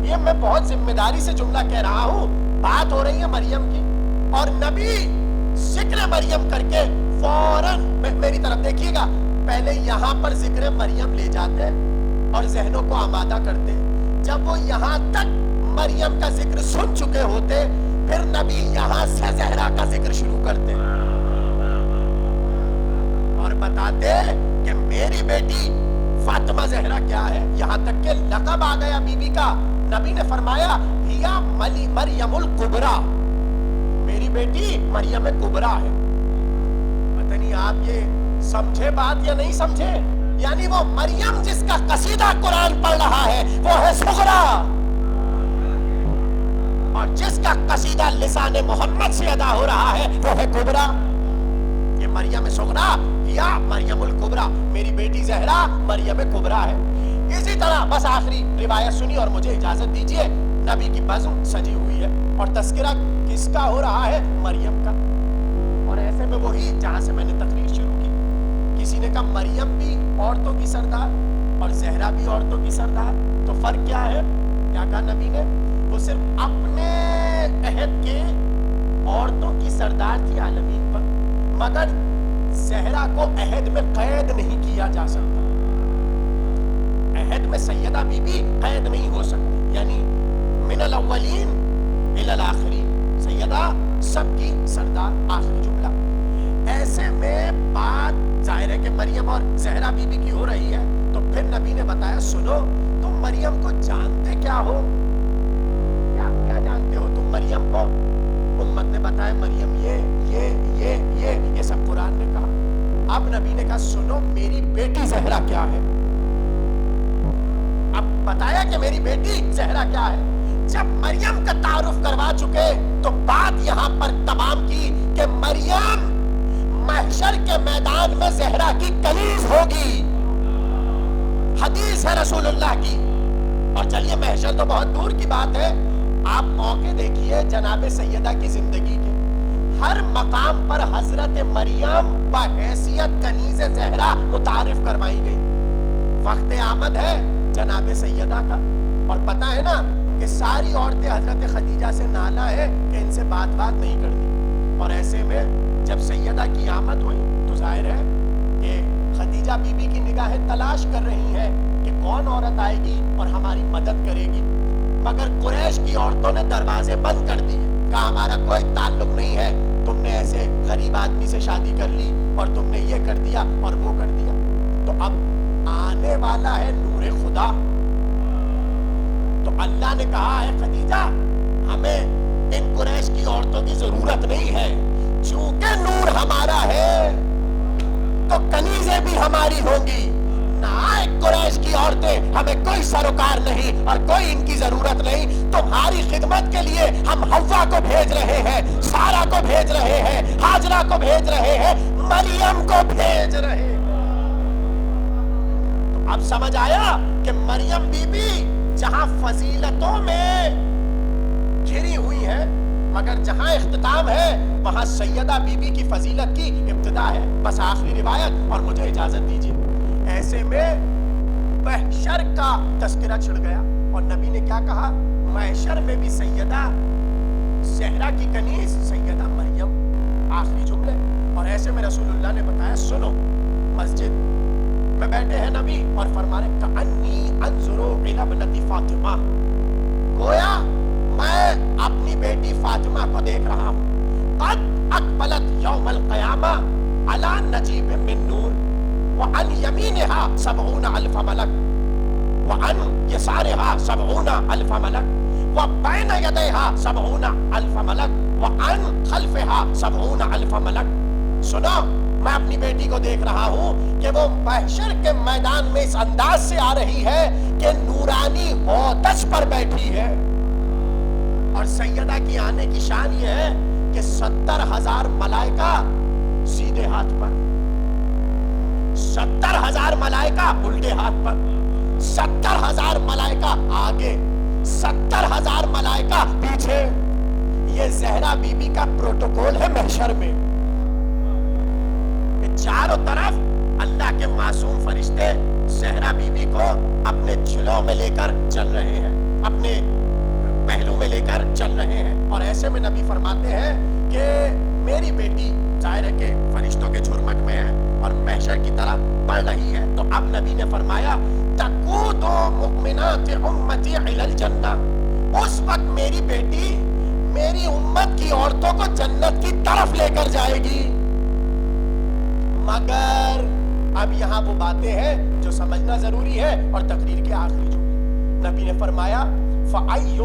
یہ میں بہت ذمہ داری سے جملہ کہہ رہا ہوں. بات ہو رہی ہے مریم کی اور نبی ذکر مریم کر کے فوراً میری طرف دیکھیے گا، پہلے یہاں پر ذکر مریم لے جاتے اور ذہنوں کو آمادہ کرتے. جب وہ یہاں تک مریم کا ذکر سن چکے ہوتے پھر نبی یہاں سے زہرا کا ذکر شروع کرتے اور بتاتے کہ میری بیٹی فاطمہ زہرا کیا ہے. یہاں تک کہ لقب آ گیا بی بی کا. نبی نے فرمایا ہیا مریم الکبریٰ، میری بیٹی مریم کبریٰ ہے. پتہ نہیں آپ یہ سمجھے بات یا نہیں سمجھے. یعنی وہ مریم جس کا قصیدہ قرآن پڑھ رہا ہے وہ ہے صغریٰ، اور جس کا قصیدہ لسان محمد سے ادا ہو رہا ہے وہ ہے کبریٰ. یہ مریم صغریٰ یا مریم الکبریٰ، میری بیٹی زہرا مریم کبریٰ ہے. اسی طرح بس آخری روایت سنی اور مجھے اجازت دیجئے. نبی کی بزم سجی ہوئی ہے اور تذکرہ کس کا ہو رہا ہے؟ مریم کا. اور ایسے میں وہی جہاں سے میں نے تقریر شروع کی، کسی نے کہا مریم بھی عورتوں کی سردار اور زہرا بھی عورتوں کی سردار، تو فرق کیا ہے؟ کیا کہا نبی نے؟ وہ صرف اپنے عہد کے عورتوں کی سردار تھی عالمین پر، مگر زہرا کو عہد میں قید نہیں کیا جا سکتا. عہد میں سیدہ بی بی قید نہیں ہو سکتی، یعنی من الاولین الی الاخرین، سیدہ سب کی سردار. آخری جملہ. ایسے میں بات ظاہر ہے کہ مریم اور زہرا بی بی کی ہو رہی ہے تو پھر نبی نے بتایا سنو تم مریم کو جانتے کیا ہو؟ کیا جانتے ہو تم مریم کو؟ امت نے بتایا مریم یہ سب قرآن نے کہا. اب نبی نے کہا سنو میری بیٹی زہرا کیا ہے. اب بتایا کہ میری بیٹی زہرا کیا ہے. جب مریم کا تعارف کروا چکے تو بات یہاں پر تمام کی کہ مریم محشر کے میدان میں زہرا کی کنیز ہوگی. حدیث ہے رسول اللہ کی. اور چلیے محشر تو بہت دور کی بات ہے، آپ موقع دیکھیے جناب سیدہ کی زندگی کے. ہر مقام پر حضرت مریم بحیثیت کنیز زہرا متعارف کروائی گئی. وقت آمد ہے جناب سیدہ کا، اور پتہ ہے نا کہ ساری عورتیں حضرت خدیجہ سے نالا ہے کہ ان سے بات نہیں کرنی. اور ایسے میں جب سیدہ کی آمد ہوئی تو ظاہر ہے کہ خدیجہ بی بی کی نگاہیں تلاش کر رہی ہیں کہ کون عورت آئے گی اور ہماری مدد کرے گی. مگر قریش کی عورتوں نے دروازے بند کر دیے، کہا ہمارا کوئی تعلق نہیں ہے، تم نے ایسے غریب آدمی سے شادی کر لی اور تم نے یہ کر دیا اور وہ کر دیا. تو اب آنے والا ہے نور خدا. تو اللہ نے کہا ہے خدیجہ ہمیں ان قریش کی عورتوں کی ضرورت نہیں ہے، چونکہ نور ہمارا ہے تو کنیزیں بھی ہماری ہوں گی. قریش کی عورتیں ہمیں کوئی سروکار نہیں اور کوئی ان کی ضرورت نہیں. تمہاری خدمت کے لیے ہم حوا کو بھیج رہے ہیں، سارا کو بھیج رہے ہیں، ہاجرہ کو بھیج رہے ہیں، مریم کو بھیج رہے ہیں. تو اب سمجھ آیا کہ مریم بی بی جہاں فضیلتوں میں گھری ہوئی ہے مگر جہاں اختتام ہے وہاں سیدہ بی بی کی فضیلت کی ابتدا ہے. بس آخری روایت اور مجھے اجازت دیجیے. ایسے میں محشر کا تذکرہ چھڑ گیا اور نبی نے کیا کہا؟ محشر میں بھی سیدہ زہرا کی کنیز سیدہ مریم. آخری جملے. اور ایسے میں رسول اللہ نے بتایا سنو مسجد میں بیٹھے ہیں نبی اور فرما رہے کأنی انظر الی ابنتی فاطمہ، گویا میں اپنی بیٹی فاطمہ کو دیکھ رہا ہوں. قد اقبلت یوم القیامہ علی نجیب من نور وعن یمینها 70,000 ملک وعن یسارها 70,000 ملک وبین یدیها 70,000 ملک وعن خلفها 70,000 ملک. سنو میں اپنی بیٹی کو دیکھ رہا ہوں کہ وہ محشر کے میدان میں اس انداز سے آ رہی ہے کہ نورانی عرش پر بیٹھی ہے. اور سیدہ کی آنے کی شان یہ ہے کہ 70,000 ملائکہ سیدھے ہاتھ پر، 70,000 ملائکہ الٹے ہاتھ پر، 70,000 ملائکہ آگے، 70,000 ملائکہ پیچھے. یہ زہرا بی بی کا پروٹوکول ہے محشر میں، کہ چاروں طرف اللہ کے معصوم فرشتے زہرا بی بی کو اپنے جلوں میں لے کر چل رہے ہیں، اپنے پہلو میں لے کر چل رہے ہیں، اور ایسے میں نبی فرماتے ہیں کہ میری بیٹی ظاہر ہے کہ فرشتوں کے جھرمٹ میں ہے اور محشر کی طرف بڑھ رہی ہے، تو اب نبی نے فرمایا تقود مؤمنات امتی الی الجنہ، اس وقت میری بیٹی میری امت کی عورتوں کو جنت کی طرف لے کر جائے گی۔ مگر اب یہاں وہ باتیں ہیں جو سمجھنا ضروری ہے، اور تقریر کے آخری جملے نبی نے فرمایا فَأَيُّ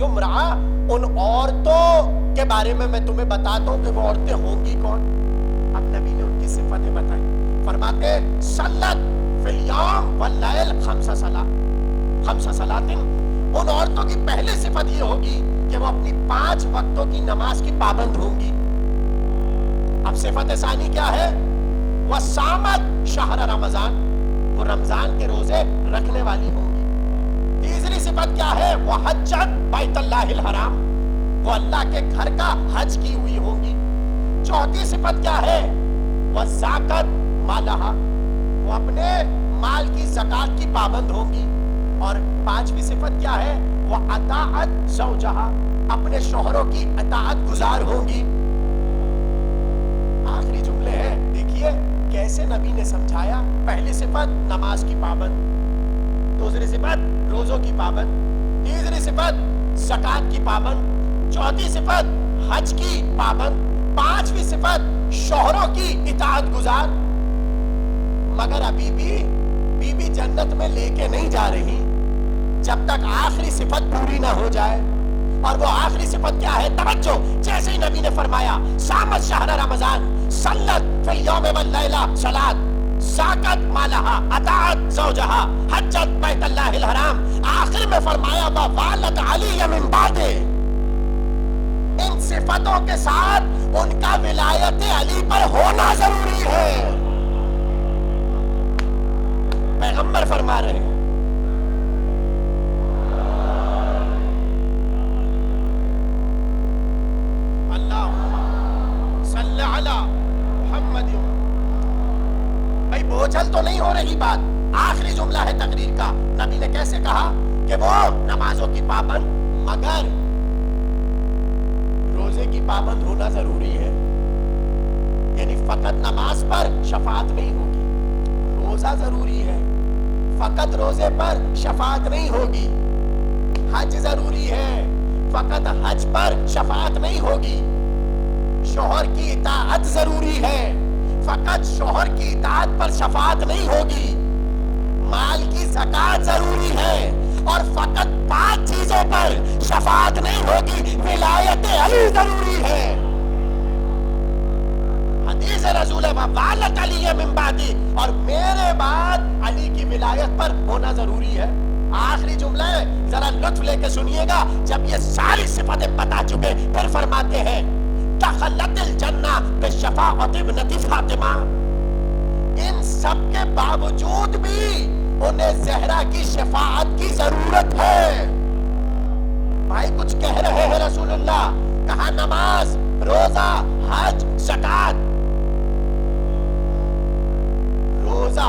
امرأة، ان عورتوں کے بارے میں تمہیں بتاتا ہوں کہ وہ عورتیں ہوں گی کون۔ اب نبی نے ان کی صفتیں بتائی، فرماتے ہیں صلت فی الیوم واللیل خمس صلات، ان عورتوں کی پہلی صفت یہ ہوگی کہ وہ اپنی 5 وقتوں کی نماز کی پابند ہوں گی۔ اب صفت ثانی کیا ہے؟ وَصَامَتْ شَهْرَ رمضان، وہ رمضان کے روزے رکھنے والی ہوں گی۔ تیسری صفت کیا ہے؟ وَحَجَّتْ بَيْتَ اللَّهِ الْحَرَامِ، وہ اللہ کے گھر کا حج کی ہوئی ہوں گی۔ چوتھی صفت کیا ہے؟ وَزَّاكَتْ مَالَهَا، وہ اپنے مال کی زکوٰۃ کی پابند ہوں گی۔ اور 5ویں صفت کیا ہے؟ وَأَطَاعَتْ زَوْجَهَا، اپنے شوہروں کی اطاعت گزار ہوں گی۔ آخری جملے ہیں، دیکھیے کیسے نبی نے سمجھایا۔ پہلی صفت نماز کی پابند، دوسری صفت روزوں کی پابند، تیسری صفت زکوٰۃ کی پابند، چوتھی صفت حج کی پابند، 5ویں صفت شوہروں کی اطاعت گزار۔ مگر ابھی بھی بی بی جنت میں لے کے نہیں جا رہی جب تک آخری صفت پوری نہ ہو جائے۔ اور وہ آخری صفت کیا ہے؟ توجہ، جیسے ہی نبی نے فرمایا صامت شہر رمضان، صلت فی اليوم واللیلہ صلاۃ، زاکت مالہا، اطاعت زوجہا، حجت بیت اللہ الحرام، آخر میں فرمایا ووالت علی من بعدہ، ان صفتوں کے ساتھ ان کا ولایت علی پر ہونا ضروری ہے۔ پیغمبر فرما رہے ہیں بھائی بوجھل تو نہیں ہو رہی بات، آخری جملہ ہے تقریر کا۔ نبی نے کیسے کہا کہ وہ نمازوں کی پابند، مگر روزے کی پابند ہونا ضروری ہے، یعنی فقط نماز پر شفاعت نہیں ہوگی، روزہ ضروری ہے، فقط روزے پر شفاعت نہیں ہوگی، حج ضروری ہے، فقط حج پر شفاعت نہیں ہوگی، شوہر کی اطاعت ضروری ہے، فقط شوہر کی اطاعت پر شفاعت نہیں ہوگی، مال کی زکوٰۃ ضروری ہے، اور فقط 5 چیزوں پر شفاعت نہیں ہوگی، ولایت علی ضروری ہے۔ حدیث رسول ووالت علی من بعدی، اور میرے بعد علی کی ولایت پر ہونا ضروری ہے۔ آخری جملہ ہے، ذرا لطف لے کے سنیے گا، جب یہ ساری صفتیں بتا چکے پھر فرماتے ہیں دخلت الجنہ بشفاعت ابنت فاطمہ، ان سب کے باوجود بھی انہیں زہرا کی شفاعت کی ضرورت ہے۔ بھائی کچھ کہہ رہے ہیں رسول اللہ، کہا نماز، روزہ، حج، زکوٰۃ، روزہ،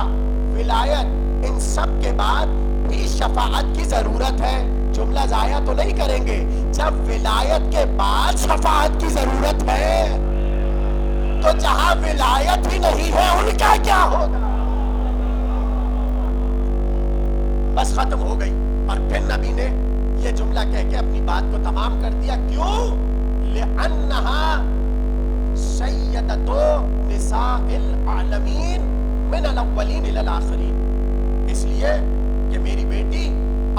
ولایت، ان سب کے بعد بھی شفاعت کی ضرورت ہے۔ جملہ ضائع تو نہیں کریں گے، جب ولایت کے بعد شفاعت کی ضرورت ہے تو جہاں ولایت ہی نہیں ہے ان کا کیا ہوگا؟ بس ختم ہو گئی۔ اور پھر نبی نے یہ جملہ کہہ کے اپنی بات کو تمام کر دیا، کیوں؟ لِأَنَّهَا سَيَّدَةُ نِسَاءِ الْعَالَمِينَ مِنَ الْأَوَّلِينَ إِلَى الْآخِرِينَ، اس لیے کہ میری بیٹی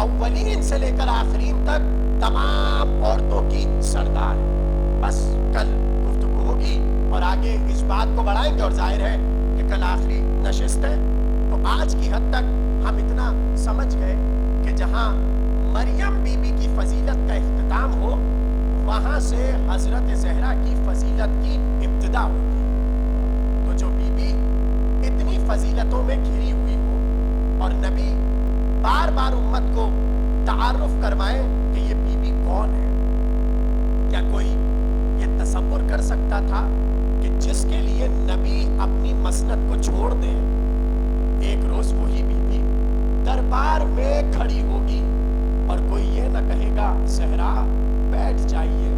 اولین سے لے کر آخرین تک تمام عورتوں کی سردار ہے۔ بس کل گفتگو ہوگی اور آگے اس بات کو بڑھائیں گے، اور ظاہر ہے کہ کل آخری نشست ہے، تو آج کی حد تک ہم اتنا سمجھ گئے کہ جہاں مریم بی بی کی فضیلت کا اختتام ہو، وہاں سے حضرت زہرا کی فضیلت کی ابتدا ہوتی ہے۔ تو جو بی بی اتنی فضیلتوں میں گھری ہوئی ہو اور نبی بار بار امت کو تعارف کروائیں کہ یہ بی بی کون ہے، کیا کوئی یہ تصور کر سکتا تھا کہ جس کے لیے نبی اپنی مسند کو چھوڑ دے، ایک روز وہی بیوی دربار میں کھڑی ہوگی اور کوئی یہ نہ کہے گا زہرا بیٹھ جائیے؟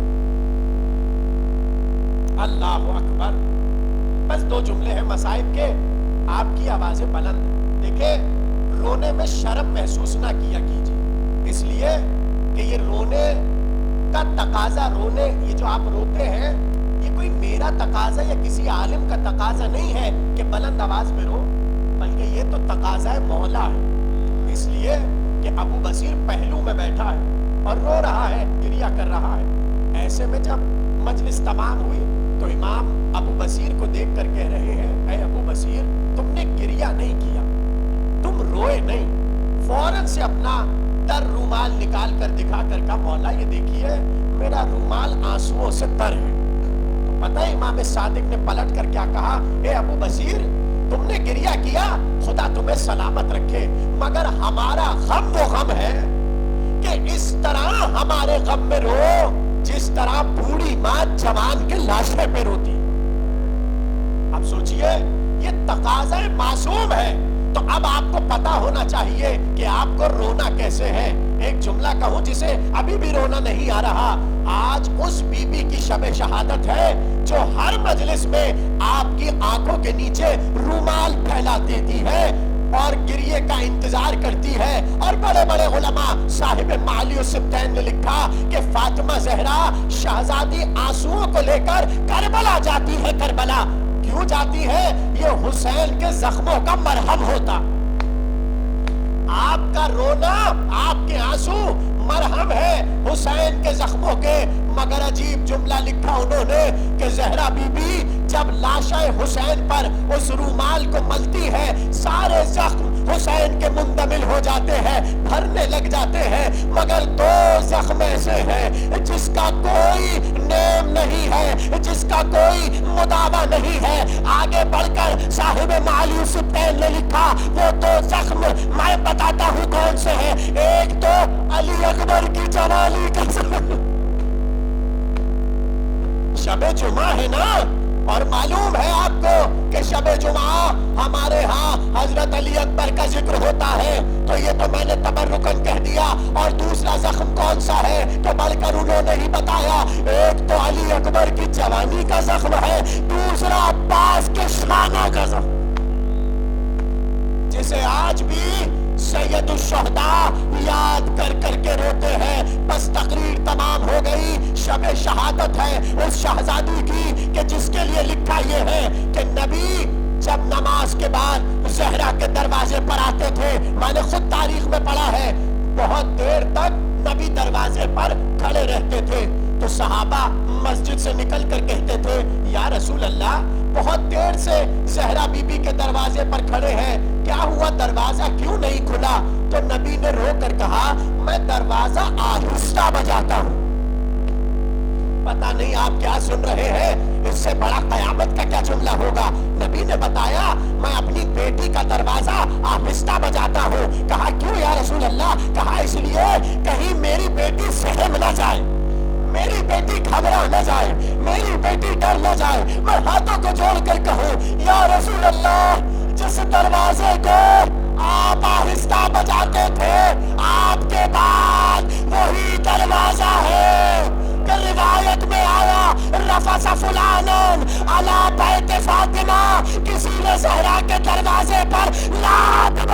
اللہ اکبر! بس 2 جملے ہیں مصائب کے، آپ کی آوازیں بلند۔ دیکھیں، رونے میں شرم محسوس نہ کیا کیجیے، اس لیے کہ یہ رونے کا تقاضا، یہ جو آپ روتے ہیں، یہ کوئی میرا تقاضا یا کسی عالم کا تقاضا نہیں ہے کہ بلند آواز میں رو، بلکہ یہ تو تقاضا مولا ہے، اس لیے کہ ابو بصیر پہلو میں بیٹھا ہے اور رو رہا ہے، گریہ کر رہا ہے۔ ایسے میں جب مجلس تمام ہوئی تو امام ابو بصیر کو دیکھ کر کہہ رہے ہیں، اے ابو بصیر، تم نے گریہ نہیں کیا، تم روئے نہیں، فوراً سے اپنا تر رومال نکال کر دکھا کر کہا، مولا یہ دیکھیے میرا رومال آنسوؤں سے تر ہے۔ تو پتہ ہے امام صادق نے پلٹ کر کیا کہا، اے ابو بصیر، تم نے گریہ کیا، خدا تمہیں سلامت رکھے، مگر ہمارا غم وہ غم ہے کہ اس طرح ہمارے غم میں رو جس طرح بوڑھی ماں جوان کے لاشے پہ روتی۔ اب سوچئے، یہ تقاضا معصوم ہے، تو اب آپ کو پتا ہونا چاہیے کہ آپ کو رونا کیسے ہے۔ ایک جملہ کہوں جسے ابھی بھی رونا نہیں آ رہا، آج اس بی بی کی شب شہادت ہے جو ہر مجلس میں آپ کی آنکھوں کے نیچے رومال پھیلا دیتی ہے اور گریے کا انتظار کرتی ہے، اور بڑے بڑے علماء، صاحب معالی السبتین نے لکھا کہ فاطمہ زہرا شہزادی آنسوؤں کو لے کر کربلا جاتی ہے۔ کربلا کیوں جاتی ہے؟ یہ حسین کے زخموں کا مرہم ہوتا۔ آپ کا رونا، آپ کے آنسو مرہم ہے حسین کے زخموں کے۔ مگر عجیب جملہ لکھا انہوں نے کہ زہرا بی بی جب لاشہ حسین پر اس رومال کو ملتی ہے، سارے زخم حسین کے مندمل ہو جاتے ہیں، بھرنے لگ جاتے ہیں، مگر 2 زخم ایسے ہیں جس کا کوئی نیم نہیں ہے، جس کا کوئی مداوع نہیں ہے۔ آگے بڑھ کر صاحب معالی السبتین نے لکھا، وہ 2 زخم میں بتاتا ہوں کون سے ہیں۔ ایک تو علی اکبر کی جوالی کا شب جمعہ ہے نا، اور معلوم ہے آپ کو کہ شب جمعہ ہمارے ہاں حضرت علی اکبر کا ذکر ہوتا ہے، تو یہ تو میں نے تبرکن کہہ دیا۔ اور دوسرا زخم کون سا ہے تو بڑھ کر انہوں نے ہی بتایا، ایک تو علی اکبر کی جوانی کا زخم ہے، دوسرا عباس کے شانوں کا زخم، جسے آج بھی سید الشہداء یاد کر کر کے روتے ہیں۔ بس تقریر تمام ہو گئی، شب شہادت ہے اس شہزادی کی کہ جس کے لیے لکھا یہ ہے کہ نبی جب نماز کے بعد زہرا کے دروازے پر آتے تھے، میں نے خود تاریخ میں پڑھا ہے، بہت دیر تک نبی دروازے پر کھڑے رہتے تھے، تو صحابہ مسجد سے نکل کر کہتے تھے، یا رسول اللہ بہت دیر سے زہرا بی بی کے دروازے پر کھڑے ہیں، کیا ہوا، دروازہ کیوں نہیں کھلا؟ تو نبی نے رو کر کہا، میں دروازہ آہستہ بجاتا ہوں۔ پتہ نہیں آپ کیا سن رہے ہیں، اس سے بڑا قیامت کا کیا جملہ ہوگا۔ نبی نے بتایا، میں اپنی بیٹی کا دروازہ آہستہ بجاتا ہوں۔ کہا کیوں یا رسول اللہ؟ کہا اس لیے کہیں میری بیٹی سہم نہ جائے، میری بیٹی گھبرا نہ جائے، میری بیٹی ڈر نہ جائے۔ میں ہاتھوں کو جوڑ کر کہوں، یا رسول اللہ، جس دروازے کو آپ آہستہ بجاتے تھے، آپ کے بعد وہی دروازہ ہے کہ روایت میں آیا، رفض فلانن علی بیت فاطمہ، کسی نے زہرا کے دروازے پر لات۔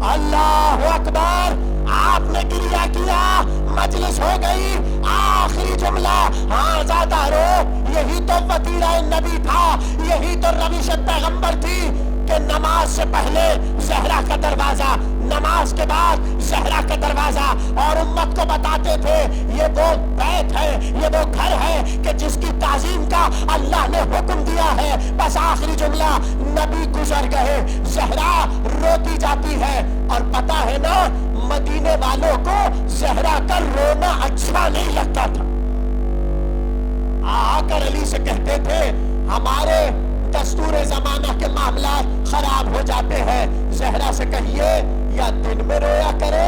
اللہ اکبر! آپ نے گریہ کیا، مجلس ہو گئی، آخری جملہ، ہاں زیادہ رو۔ یہی تو وتیرہ نبی تھا، یہی تو روش پیغمبر تھی کہ نماز سے پہلے زہرا کا دروازہ، نماز کے بعد زہرا کا دروازہ، اور امت کو بتاتے تھے یہ وہ بیت ہے، یہ وہ گھر ہے کہ جس کی تعظیم کا اللہ نے حکم دیا ہے۔ بس آخری جملہ، نبی گزر گئے، زہرا روتی جاتی ہے، اور پتہ ہے نا مدینے والوں کو زہرا کا رونا اچھا نہیں لگتا تھا۔ آ کر علی سے کہتے تھے، ہمارے دستور زمانہ کے معاملات خراب ہو جاتے ہیں، زہرا سے کہیے یا دن میں رویا کرے